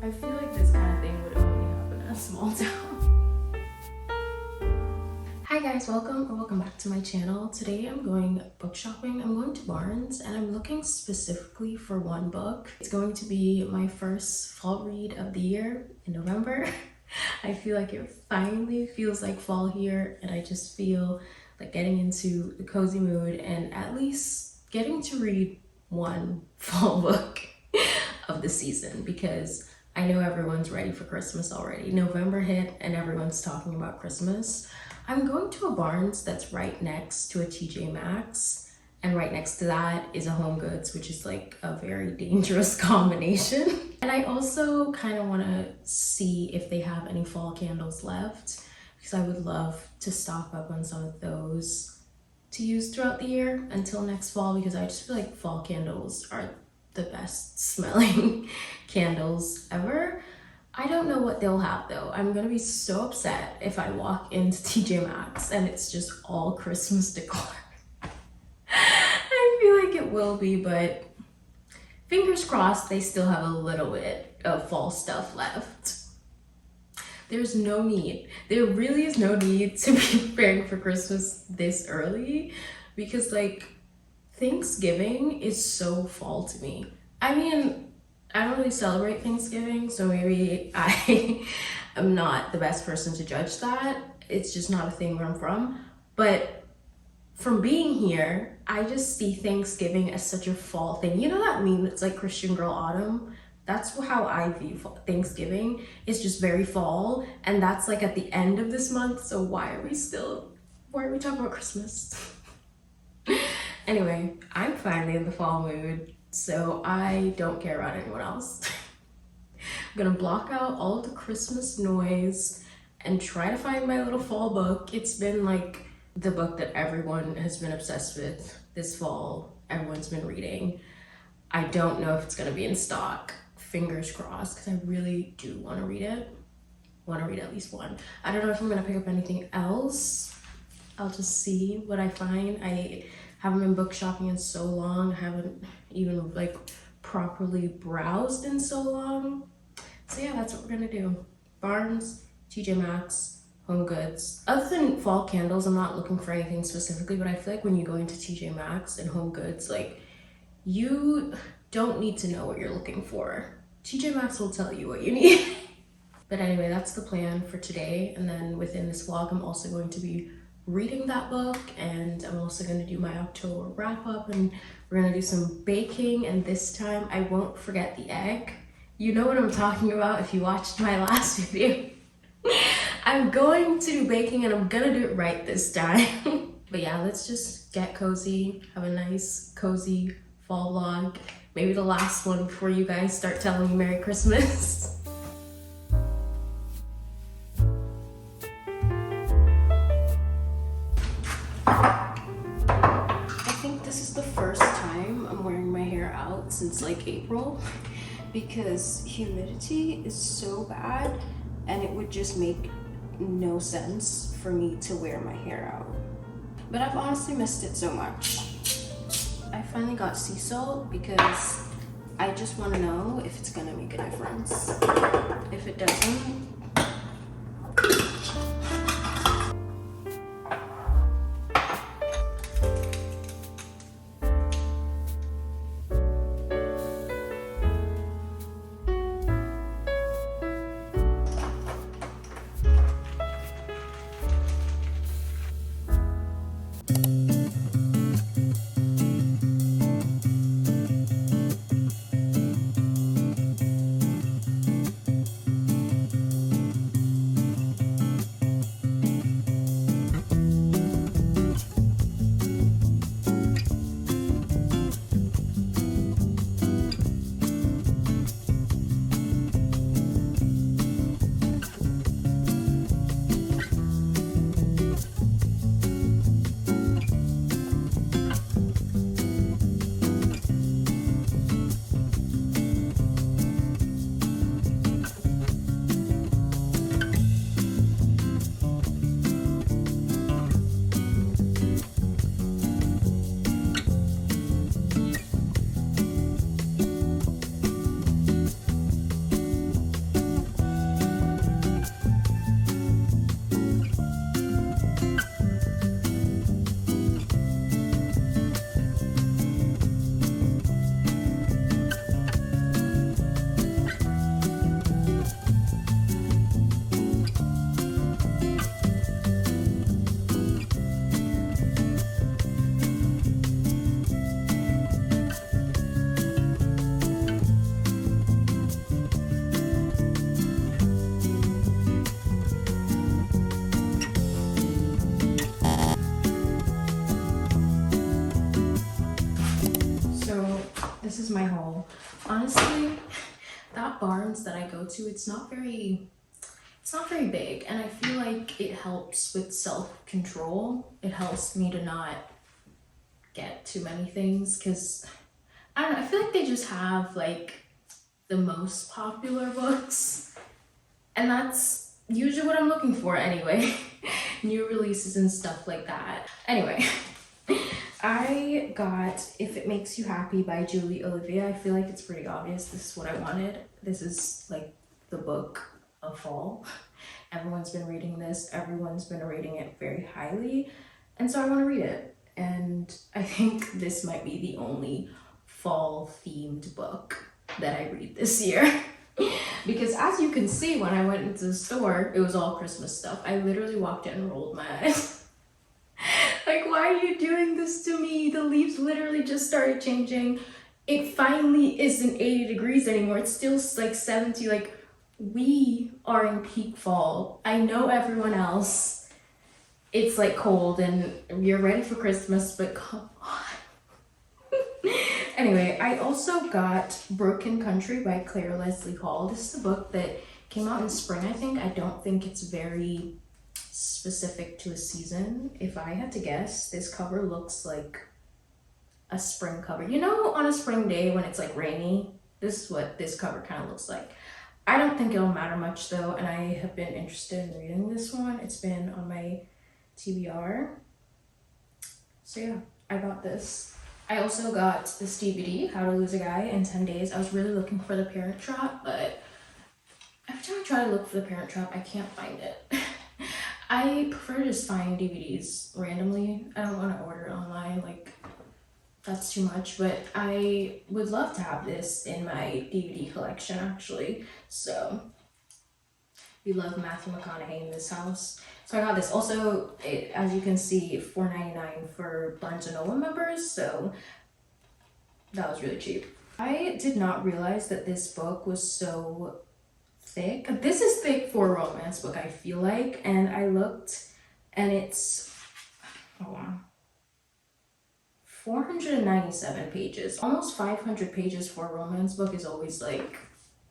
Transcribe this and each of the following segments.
I feel like this kind of thing would only happen in a small town. Hi guys, welcome back to my channel. Today I'm going book shopping. I'm going to Barnes and I'm looking specifically for one book. It's going to be my first fall read of the year in November. I feel like it finally feels like fall here, and I just feel like getting into the cozy mood and at least getting to read one fall book of the season, because I know everyone's ready for Christmas already. November hit and everyone's talking about Christmas. I'm going to a Barnes that's right next to a tjmaxx, and right next to that is a Home Goods, which is like a very dangerous combination. And I also kind of want to see if they have any fall candles left, because I would love to stock up on some of those to use throughout the year until next fall, because I just feel like fall candles are the best smelling candles ever. I don't know what they'll have though. I'm gonna be so upset if I walk into tjmaxx and it's just all Christmas decor. I feel like it will be, but fingers crossed they still have a little bit of fall stuff left. There's no need. There really is no need to be preparing for Christmas this early, because like Thanksgiving is so fall to me. I mean, I don't really celebrate Thanksgiving, so maybe I am not the best person to judge that. It's just not a thing where I'm from. But from being here, I just see Thanksgiving as such a fall thing. You know that meme that's like Christian Girl Autumn? That's how I view Thanksgiving. It's just very fall, and that's like at the end of this month, so why are we talking about Christmas? Anyway, I'm finally in the fall mood, so I don't care about anyone else. I'm gonna block out all of the Christmas noise and try to find my little fall book. It's been like the book that everyone has been obsessed with this fall. Everyone's been reading. I don't know if it's gonna be in stock. Fingers crossed, because I really do want to read it. Want to read at least one. I don't know if I'm gonna pick up anything else. I'll just see what I find. I haven't been book shopping in so long. I haven't even like properly browsed in so long. So yeah, that's what we're gonna do. Barnes, tjmaxx, Home Goods. Other than fall candles, I'm not looking for anything specifically, but I feel like when you go into tjmaxx and Home Goods, like, you don't need to know what you're looking for. tjmaxx will tell you what you need. But anyway, that's the plan for today. And then within this vlog, I'm also going to be reading that book, and I'm also going to do my October wrap up, and we're going to do some baking. And this time I won't forget the egg. You know what I'm talking about if you watched my last video. I'm going to do baking, and I'm gonna do it right this time. But yeah, let's just get cozy, have a nice cozy fall vlog. Maybe the last one before you guys start telling me Merry Christmas. I think this is the first time I'm wearing my hair out since like April, because humidity is so bad and it would just make no sense for me to wear my hair out. But I've honestly missed it so much. I finally got sea salt because I just want to know if it's gonna make a difference. If it doesn't, ones that I go to, it's not very big, and I feel like it helps with self-control. It helps me to not get too many things, because I don't know, I feel like they just have like the most popular books, and that's usually what I'm looking for anyway. New releases and stuff like that. Anyway, I got If It Makes You Happy by Julie Olivia. I feel like it's pretty obvious this is what I wanted. This is like the book of fall. Everyone's been reading this, everyone's been rating it very highly, and so I want to read it. And I think this might be the only fall themed book that I read this year. Because as you can see, when I went into the store, it was all Christmas stuff. I literally walked in and rolled my eyes. Like, why are you doing this to me? The leaves literally just started changing. It finally isn't 80 degrees anymore. It's still like 70. Like, we are in peak fall. I know everyone else, it's like cold and you're ready for Christmas, but come on. Anyway, I also got Broken Country by Claire Leslie Hall. This is a book that came out in spring, I think. I don't think it's very specific to a season. If I had to guess, this cover looks like a spring cover. You know, on a spring day when it's like rainy, this is what this cover kind of looks like. I don't think it'll matter much though, and I have been interested in reading this one. It's been on my TBR. So yeah, I got this. I also got this DVD, How to Lose a Guy in 10 Days. I was really looking for The Parent Trap, but every time I try to look for The Parent Trap, I can't find it. I prefer to just find DVDs randomly. I don't want to order it online, like that's too much, but I would love to have this in my DVD collection actually. So we love Matthew McConaughey in this house. So I got this. Also, as you can see, $4.99 for Barnes & Noble members, so that was really cheap. I did not realize that this book was so thick. This is thick for a romance book, I feel like, and I looked, and it's, hold on, 497 pages. Almost 500 pages for a romance book is always like,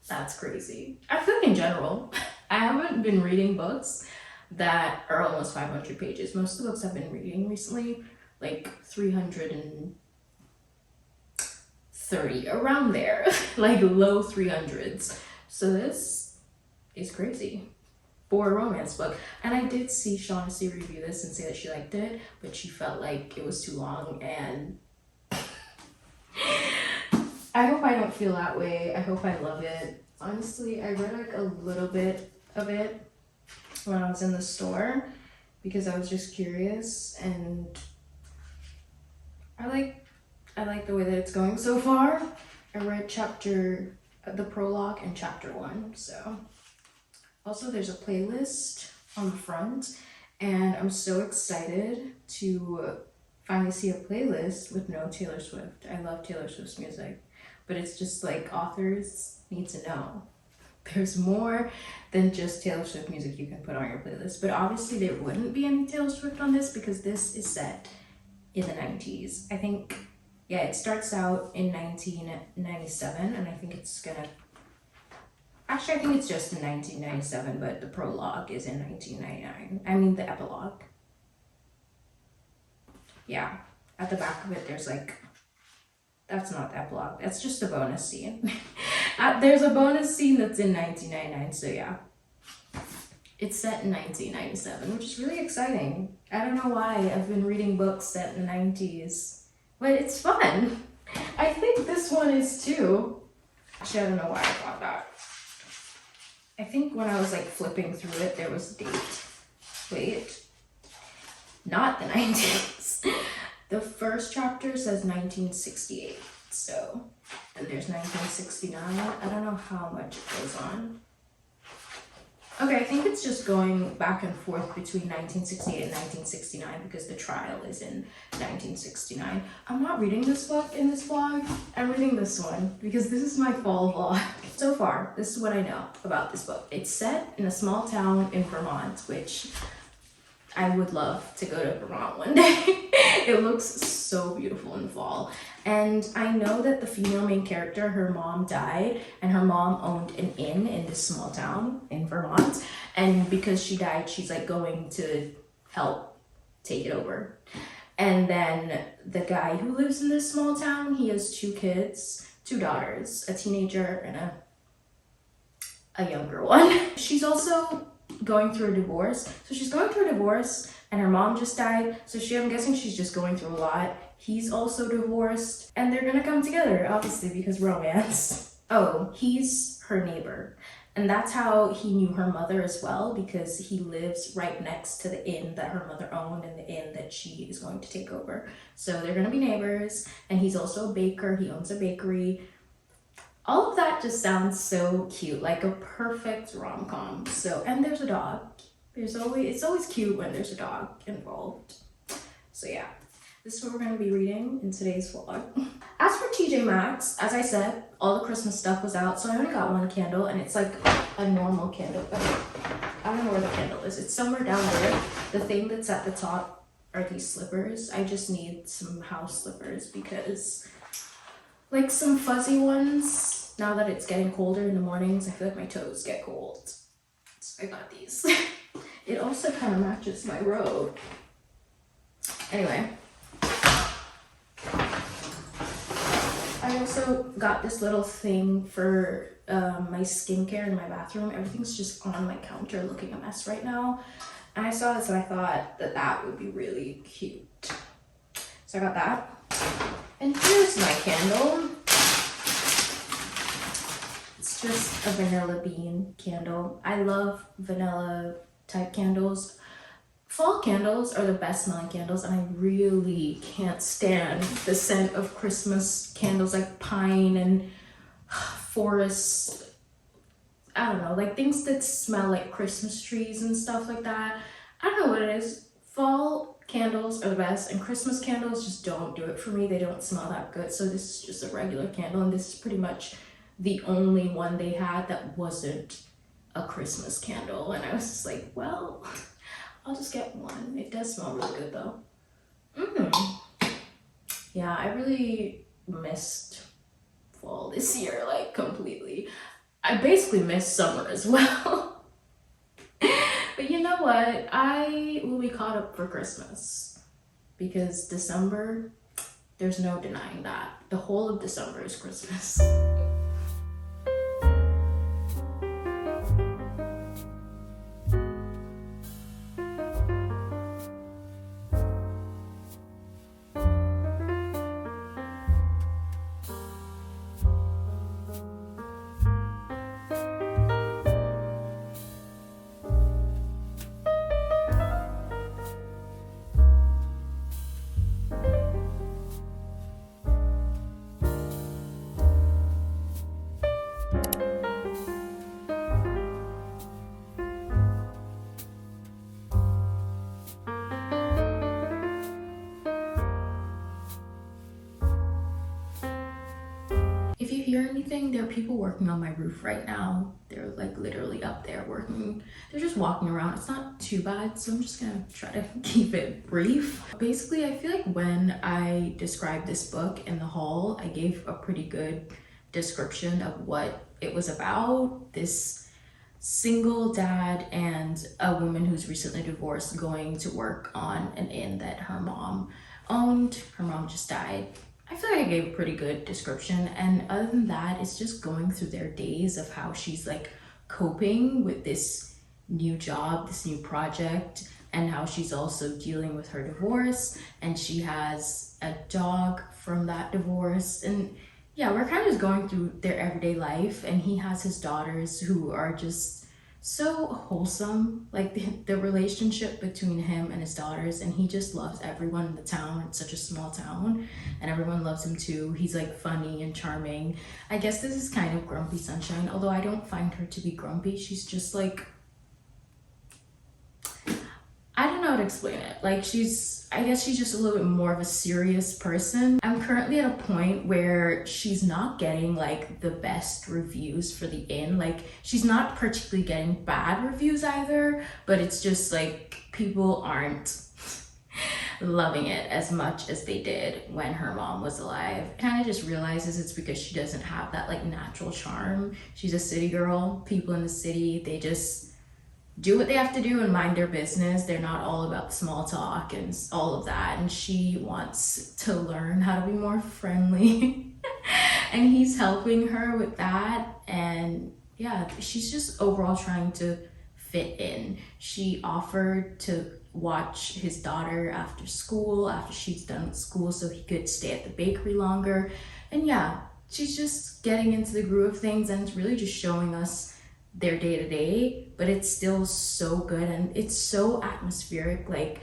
that's crazy. I feel like in general, I haven't been reading books that are almost 500 pages. Most of the books I've been reading recently, like 330, around there, like low 300s. So this is crazy for a romance book. And I did see Shaughnessy review this and say that she liked it, but she felt like it was too long, and I hope I don't feel that way. I hope I love it. Honestly, I read like a little bit of it when I was in the store because I was just curious, and I like the way that it's going so far. I read the prologue and chapter 1, so. Also, there's a playlist on the front, and I'm so excited to finally see a playlist with no Taylor Swift. I love Taylor Swift's music, but it's just like authors need to know there's more than just Taylor Swift music you can put on your playlist. But obviously there wouldn't be any Taylor Swift on this because this is set in the 90s. I think, yeah, it starts out in 1997, and I think it's gonna, actually I think it's just in 1997, but the prologue is in 1999. I mean the epilogue. Yeah, at the back of it there's like, that's not the epilogue, that's just a bonus scene. There's a bonus scene that's in 1999, so yeah. It's set in 1997, which is really exciting. I don't know why I've been reading books set in the 90s, but it's fun. I think this one is too. Actually, I don't know why I thought that. I think when I was like flipping through it, there was a date. Wait, not the 90s. The first chapter says 1968, so, and there's 1969. I don't know how much it goes on. Okay, I think it's just going back and forth between 1968 and 1969 because the trial is in 1969. I'm not reading this book in this vlog. I'm reading this one because this is my fall vlog. So far, this is what I know about this book. It's set in a small town in Vermont, which I would love to go to Vermont one day. It looks so beautiful in the fall. And I know that the female main character, her mom died, and her mom owned an inn in this small town in Vermont. And because she died, she's like going to help take it over. And then the guy who lives in this small town, he has 2 kids, 2 daughters, a teenager and a younger one. She's also going through a divorce. So she's going through a divorce and her mom just died. So I'm guessing she's just going through a lot. He's also divorced and they're gonna come together, obviously, because romance. Oh, he's her neighbor. And that's how he knew her mother as well, because he lives right next to the inn that her mother owned and the inn that she is going to take over. So they're gonna be neighbors, and he's also a baker. He owns a bakery. All of that just sounds so cute, like a perfect rom-com. So, and there's a dog. It's always cute when there's a dog involved. So yeah, this is what we're gonna be reading in today's vlog. As for tjmaxx, as I said, all the Christmas stuff was out, so I only got 1 candle, and it's like a normal candle. I don't know where the candle is. It's somewhere down there. The thing that's at the top are these slippers. I just need some house slippers because, like, some fuzzy ones. Now that it's getting colder in the mornings, I feel like my toes get cold. So I got these. It also kind of matches my robe. Anyway. I also got this little thing for my skincare in my bathroom. Everything's just on my counter looking a mess right now. And I saw this and I thought that that would be really cute. So I got that. And here's my candle. It's just a vanilla bean candle. I love vanilla type candles. Fall candles are the best smelling candles, and I really can't stand the scent of Christmas candles like pine and forest. I don't know, like things that smell like Christmas trees and stuff like that. I don't know what it is. Fall candles are the best, and Christmas candles just don't do it for me. They don't smell that good. So this is just a regular candle, and this is pretty much the only one they had that wasn't a Christmas candle. And I was just like, well, I'll just get one. It does smell really good though. Yeah, I really missed fall this year, like completely. I basically missed summer as well. But you know what? I will be caught up for Christmas because December, there's no denying that. The whole of December is Christmas. If you hear anything, there are people working on my roof right now. They're like literally up there working. They're just walking around. It's not too bad, so I'm just gonna try to keep it brief. Basically, I feel like when I described this book in the haul, I gave a pretty good description of what it was about. This single dad and a woman who's recently divorced going to work on an inn that her mom owned. Her mom just died. I feel like I gave a pretty good description, and other than that, it's just going through their days of how she's like coping with this new job, this new project, and how she's also dealing with her divorce, and she has a dog from that divorce. And yeah, we're kind of just going through their everyday life, and he has his daughters who are just so wholesome, like the relationship between him and his daughters, and he just loves everyone in the town. It's such a small town and everyone loves him too. He's like funny and charming. I guess this is kind of grumpy sunshine, although I don't find her to be grumpy. She's just like, I don't know how to explain it. Like I guess she's just a little bit more of a serious person. I'm currently at a point where she's not getting like the best reviews for the inn. Like she's not particularly getting bad reviews either, but it's just like people aren't loving it as much as they did when her mom was alive. Kind of just realizes it's because she doesn't have that like natural charm. She's a city girl. People in the city, they just do what they have to do and mind their business. They're not all about small talk and all of that. And she wants to learn how to be more friendly. And he's helping her with that. And yeah, she's just overall trying to fit in. She offered to watch his daughter after school, after she's done with school, so he could stay at the bakery longer. And yeah, she's just getting into the groove of things, and it's really just showing us their day-to-day, but it's still so good and it's so atmospheric. Like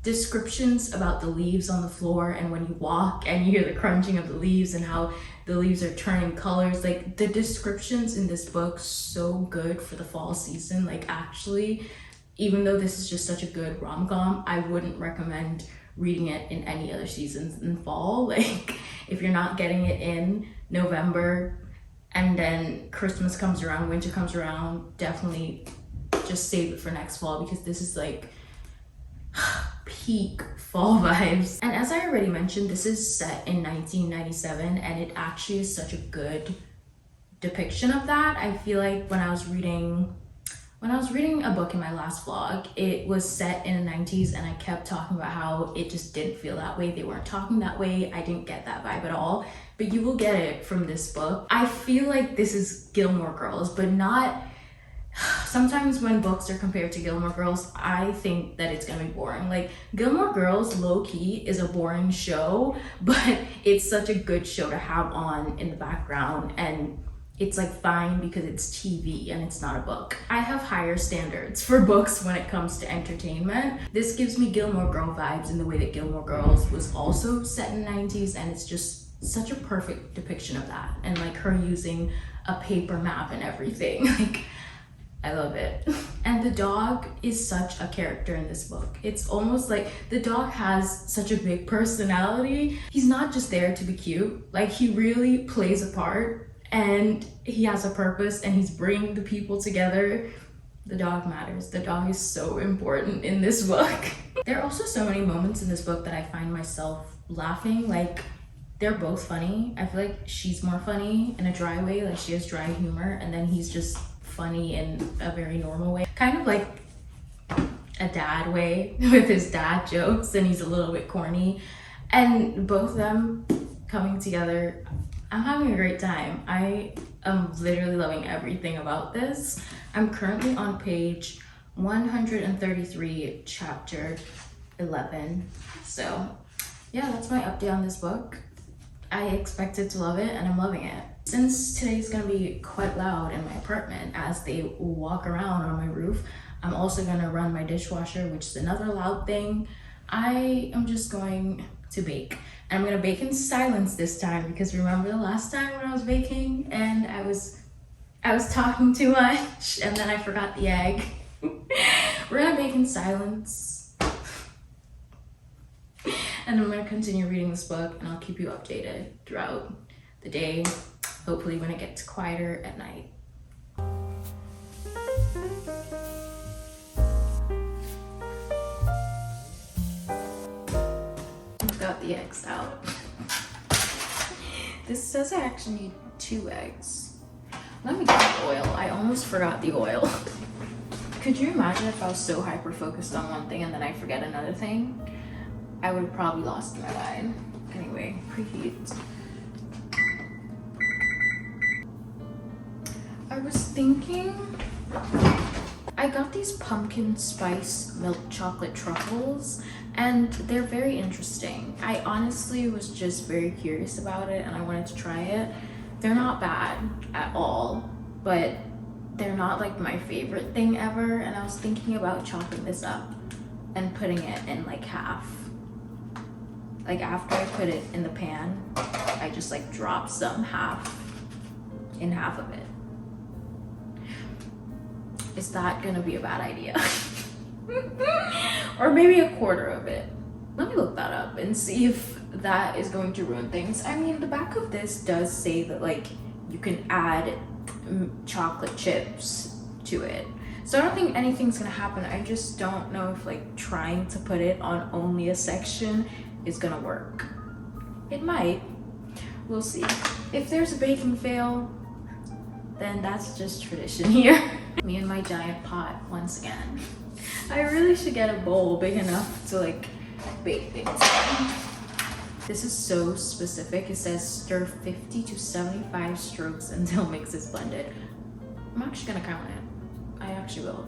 descriptions about the leaves on the floor, and when you walk and you hear the crunching of the leaves and how the leaves are turning colors, like the descriptions in this book so good for the fall season. Like actually, even though this is just such a good rom-com, I wouldn't recommend reading it in any other seasons than fall. Like if you're not getting it in November and then Christmas comes around, winter comes around, definitely just save it for next fall, because this is like peak fall vibes. And as I already mentioned, this is set in 1997, and it actually is such a good depiction of that. I feel like when I was reading a book in my last vlog, it was set in the 90s, and I kept talking about how it just didn't feel that way. They weren't talking that way. I didn't get that vibe at all, but you will get it from this book. I feel like this is Gilmore Girls, but not... Sometimes when books are compared to Gilmore Girls, I think that it's gonna be boring. Like Gilmore Girls, low-key, is a boring show, but it's such a good show to have on in the background, and it's like fine because it's TV and it's not a book. I have higher standards for books when it comes to entertainment. This gives me Gilmore Girl vibes in the way that Gilmore Girls was also set in the 90s, and it's just such a perfect depiction of that. And like her using a paper map and everything, like I love it. And the dog is such a character in this book. It's almost like the dog has such a big personality. He's not just there to be cute. Like he really plays a part, and he has a purpose, and he's bringing the people together. The dog matters. The dog is so important in this book. There are also so many moments in this book that I find myself laughing. Like they're both funny. I feel like she's more funny in a dry way, like she has dry humor, and then he's just funny in a very normal way. Kind of like a dad way with his dad jokes, and he's a little bit corny. And both of them coming together, I'm having a great time. I am literally loving everything about this. I'm currently on page 133, chapter 11. So yeah, that's my update on this book. I expected to love it, and I'm loving it. Since today's gonna be quite loud in my apartment as they walk around on my roof, I'm also gonna run my dishwasher, which is another loud thing. I am just going to bake. And I'm gonna bake in silence this time, because remember the last time when I was baking and I was talking too much and then I forgot the egg. We're gonna bake in silence. And I'm gonna continue reading this book, and I'll keep you updated throughout the day, hopefully when it gets quieter at night. I've got the eggs out. This says I actually need 2 eggs. Let me get the oil. I almost forgot the oil. Could you imagine if I was so hyper-focused on one thing and then I forget another thing? I would have probably lost my mind. Anyway, preheat. I was thinking, I got these pumpkin spice milk chocolate truffles, and they're very interesting. I honestly was just very curious about it, and I wanted to try it. They're not bad at all, but they're not like my favorite thing ever, and I was thinking about chopping this up and putting it in like half. Like after I put it in the pan, I just like drop some in half of it. Is that gonna be a bad idea? Or maybe a quarter of it. Let me look that up and see if that is going to ruin things. I mean, the back of this does say that like you can add chocolate chips to it. So I don't think anything's gonna happen. I just don't know if like trying to put it on only a section is gonna work. It might. We'll see. If there's a baking fail, then that's just tradition here. Me and my giant pot once again. I really should get a bowl big enough to like bake things in. This is so specific. It says stir 50 to 75 strokes until mix is blended. I'm actually gonna count it. I actually will.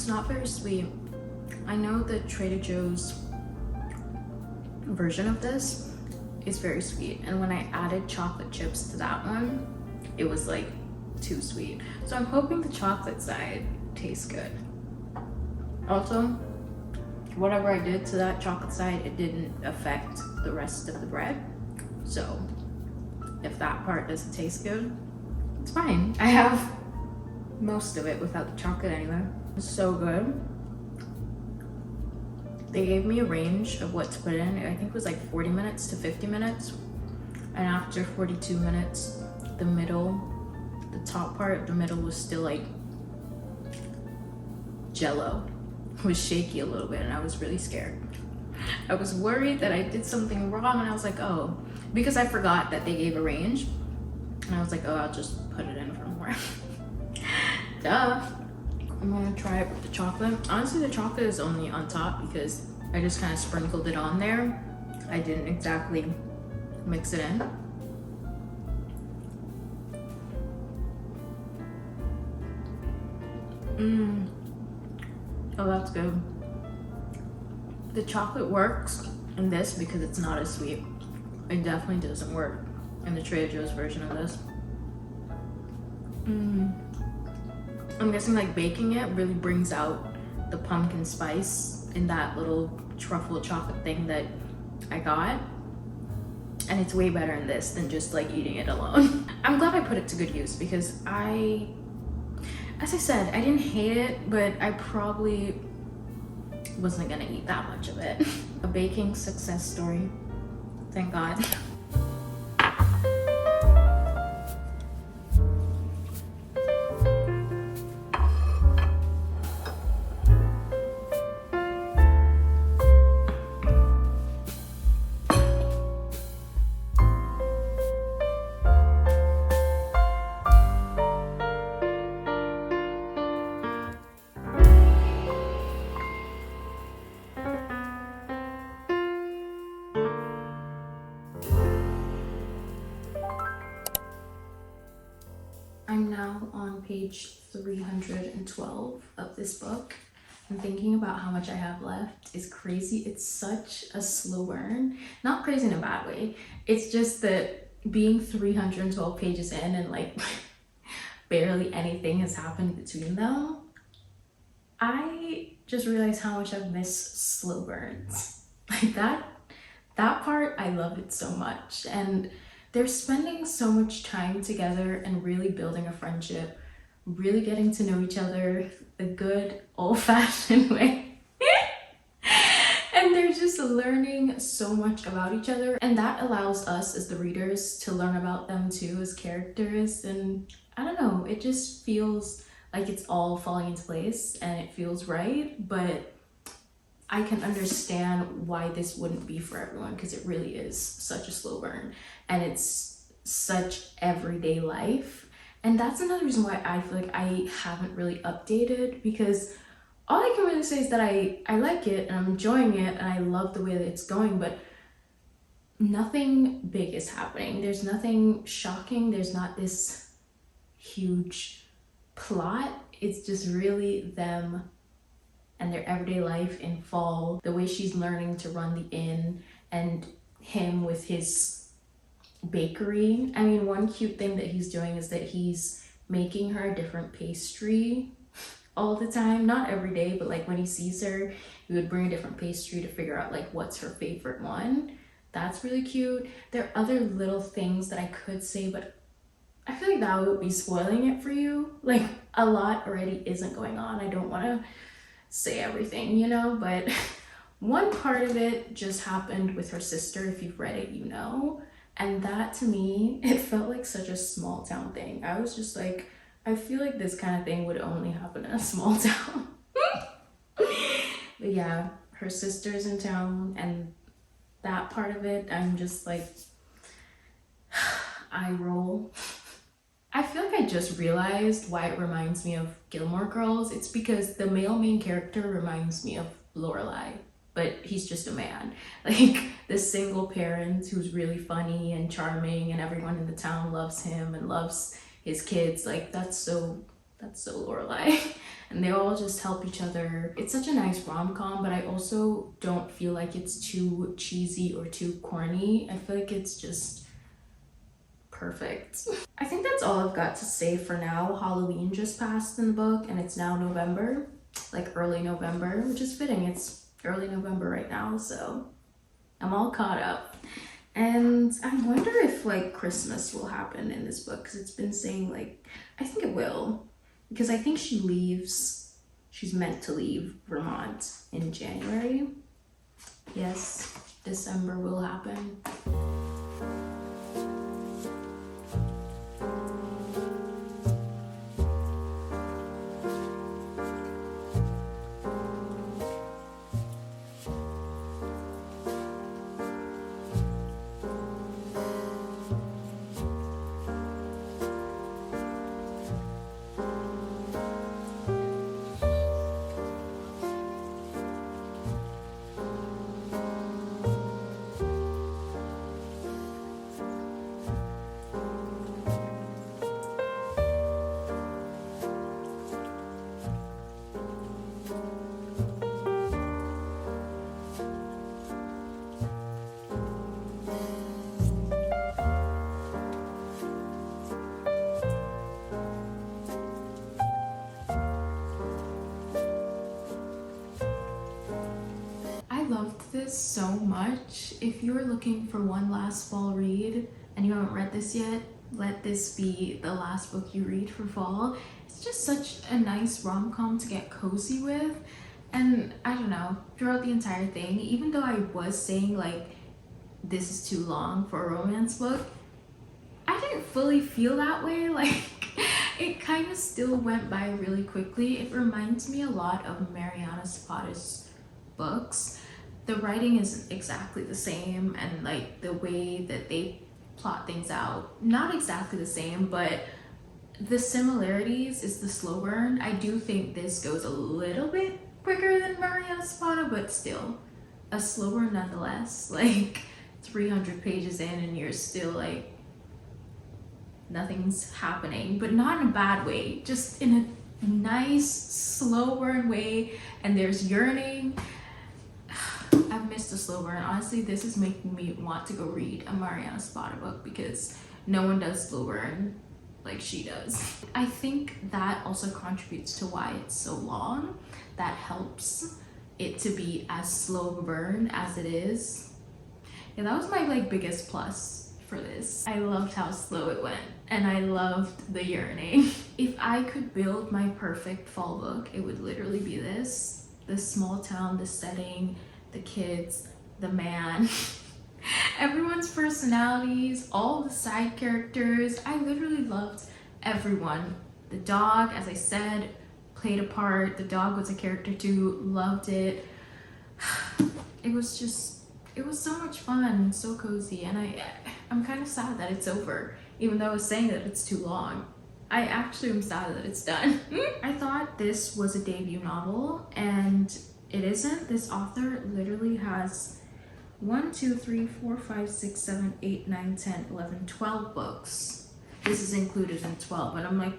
Not very sweet. I know the Trader Joe's version of this is very sweet, and when I added chocolate chips to that one, it was like too sweet. So I'm hoping the chocolate side tastes good. Also, whatever I did to that chocolate side, it didn't affect the rest of the bread. So if that part doesn't taste good, it's fine. I have most of it without the chocolate anyway. It's so good. They gave me a range of what to put in. I think it was like 40 minutes to 50 minutes. And after 42 minutes, the top part, the middle was still like jello. It was shaky a little bit and I was really scared. I was worried that I did something wrong and I was like, oh, because I forgot that they gave a range. And I was like, oh, I'll just put it in for more. Duh. I'm gonna try it with the chocolate. Honestly, the chocolate is only on top because I just kind of sprinkled it on there. I didn't exactly mix it in. Oh, that's good. The chocolate works in this because it's not as sweet. It definitely doesn't work and the Trader Joe's version of this. I'm guessing like baking it really brings out the pumpkin spice in that little truffle chocolate thing that I got. And it's way better in this than just like eating it alone. I'm glad I put it to good use because as I said, I didn't hate it, but I probably wasn't gonna eat that much of it. A baking success story, thank God. I'm now on page 312 of this book. And thinking about how much I have left is crazy. It's such a slow burn. Not crazy in a bad way. It's just that being 312 pages in and like barely anything has happened between them, I just realized how much I've missed slow burns. Like that part, I love it so much. And they're spending so much time together and really building a friendship, really getting to know each other the good old-fashioned way. And they're just learning so much about each other, and that allows us as the readers to learn about them too as characters. And I don't know, it just feels like it's all falling into place and it feels right, but I can understand why this wouldn't be for everyone because it really is such a slow burn and it's such everyday life. And that's another reason why I feel like I haven't really updated, because all I can really say is that I like it and I'm enjoying it and I love the way that it's going, but nothing big is happening. There's nothing shocking. There's not this huge plot. It's just really them and their everyday life in fall, the way she's learning to run the inn, and him with his bakery. I mean, one cute thing that he's doing is that he's making her a different pastry all the time. Not every day, but like when he sees her, he would bring a different pastry to figure out like what's her favorite one. That's really cute. There are other little things that I could say, but I feel like that would be spoiling it for you. Like a lot already isn't going on. I don't want to say everything, you know, but one part of it just happened with her sister. If you've read it, you know. And that to me, it felt like such a small town thing. I was just like, I feel like this kind of thing would only happen in a small town. But yeah, her sister's in town, and that part of it, I'm just like, eye roll. I feel like I just realized why it reminds me of Gilmore Girls. It's because the male main character reminds me of Lorelai, but he's just a man. Like the single parent who's really funny and charming and everyone in the town loves him and loves his kids. Like that's so Lorelai. And they all just help each other. It's such a nice rom-com, but I also don't feel like it's too cheesy or too corny. I feel like it's just perfect. I think that's all I've got to say for now. Halloween just passed in the book and it's now November, like early November, which is fitting. It's early November right now, so I'm all caught up. And I wonder if like Christmas will happen in this book, because it's been saying like, I think it will, because I think she's meant to leave Vermont in January. Yes, December will happen. this so much. If you're looking for one last fall read and you haven't read this yet, let this be the last book you read for fall. It's just such a nice rom-com to get cozy with. And I don't know, throughout the entire thing, even though I was saying like this is too long for a romance book, I didn't fully feel that way. Like it kind of still went by really quickly. It reminds me a lot of Mariana Zapata's books. The writing isn't exactly the same, and like the way that they plot things out, not exactly the same, but the similarities is the slow burn. I do think this goes a little bit quicker than Mariana Zapata, but still a slow burn nonetheless. Like 300 pages in and you're still like nothing's happening, but not in a bad way, just in a nice slow burn way. And there's yearning. I've missed a slow burn. Honestly, this is making me want to go read a Mariana Zapata book because no one does slow burn like she does. I think that also contributes to why it's so long. That helps it to be as slow of a burn as it is. Yeah, that was my like biggest plus for this. I loved how slow it went, and I loved the yearning. If I could build my perfect fall book, it would literally be this. The small town, the setting, the kids, the man, everyone's personalities, all the side characters. I literally loved everyone. The dog, as I said, played a part. The dog was a character too. Loved it. It was so much fun and so cozy, and I'm kind of sad that it's over, even though I was saying that it's too long. I actually am sad that it's done. I thought this was a debut novel, and it isn't. This author literally has 1, 2, 3, 4, 5, 6, 7, 8, 9, 10, 11, 12 books. This is included in 12, and I'm like,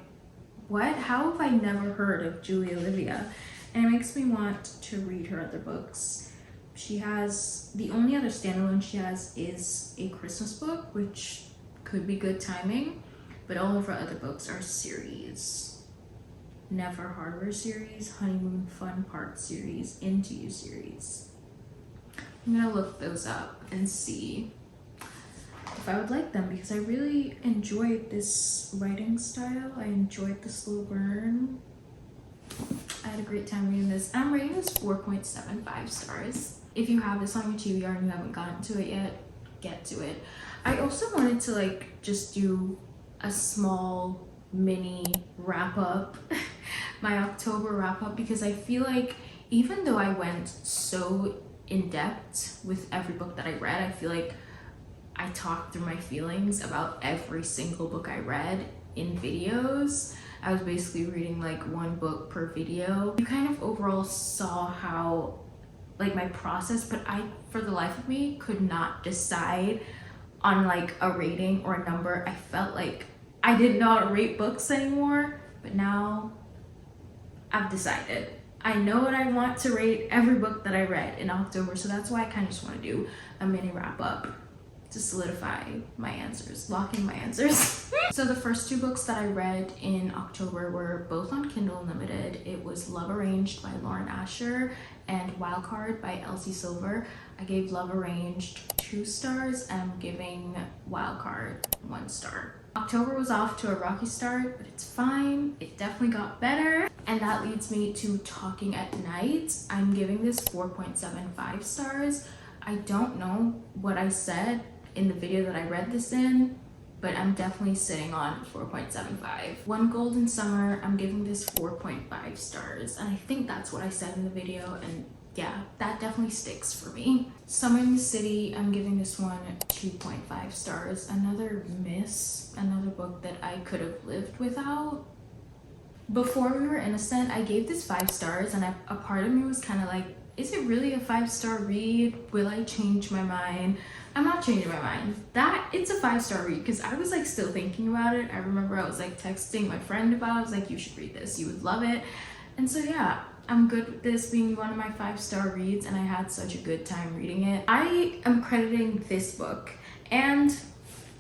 what? How have I never heard of Julia Olivia? And it makes me want to read her other books. She has, the only other standalone she has is a Christmas book, which could be good timing, but all of her other books are series. Never Harbor series, Honeymoon Fun Park series, Into You series. I'm gonna look those up and see if I would like them, because I really enjoyed this writing style. I enjoyed the slow burn. I had a great time reading this. I'm rating this 4.75 stars. If you have this on your TBR and you haven't gotten to it yet, get to it. I also wanted to like just do a small mini wrap up, my October wrap up, because I feel like even though I went so in depth with every book that I read, I feel like I talked through my feelings about every single book I read in videos. I was basically reading like one book per video. You kind of overall saw how like my process, but I, for the life of me, could not decide on like a rating or a number. I felt like I didn't know how to rate books anymore, but now I've decided. I know what I want to rate every book that I read in October, so that's why I kind of just want to do a mini wrap up to solidify my answers, lock in my answers. So the first 2 books that I read in October were both on Kindle Unlimited. It was Love Arranged by Lauren Asher and Wildcard by Elsie Silver. I gave Love Arranged 2 stars, and I'm giving Wildcard 1 star. October was off to a rocky start, but it's fine. It definitely got better. And that leads me to Talking at Night. I'm giving this 4.75 stars. I don't know what I said in the video that I read this in, but I'm definitely sitting on 4.75. One Golden Summer, I'm giving this 4.5 stars, and I think that's what I said in the video, and yeah, that definitely sticks for me. Summer in the City, I'm giving this one 2.5 stars. Another miss, another book that I could have lived without. Before We Were Innocent, I gave this 5 stars, and a part of me was kind of like, is it really a 5-star read? Will I change my mind? I'm not changing my mind. It's a 5-star read, because I was like still thinking about it. I remember I was like texting my friend about it. I was like, you should read this, you would love it. And so yeah, I'm good with this being one of my 5-star reads, and I had such a good time reading it. I am crediting this book and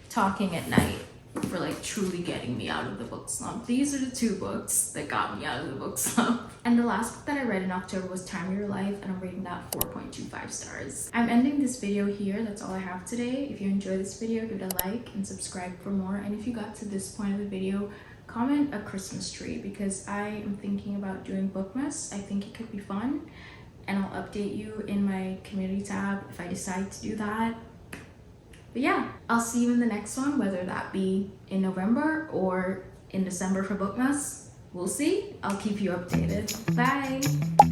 Talking at Night for like truly getting me out of the book slump. These are the 2 books that got me out of the book slump. And the last book that I read in October was Time of Your Life, and I'm rating that 4.25 stars. I'm ending this video here. That's all I have today. If you enjoyed this video, give it a like and subscribe for more. And if you got to this point of the video, comment a Christmas tree, because I am thinking about doing Bookmas. I think it could be fun, and I'll update you in my community tab if I decide to do that. But yeah, I'll see you in the next one, whether that be in November or in December for Bookmas. We'll see. I'll keep you updated. Bye!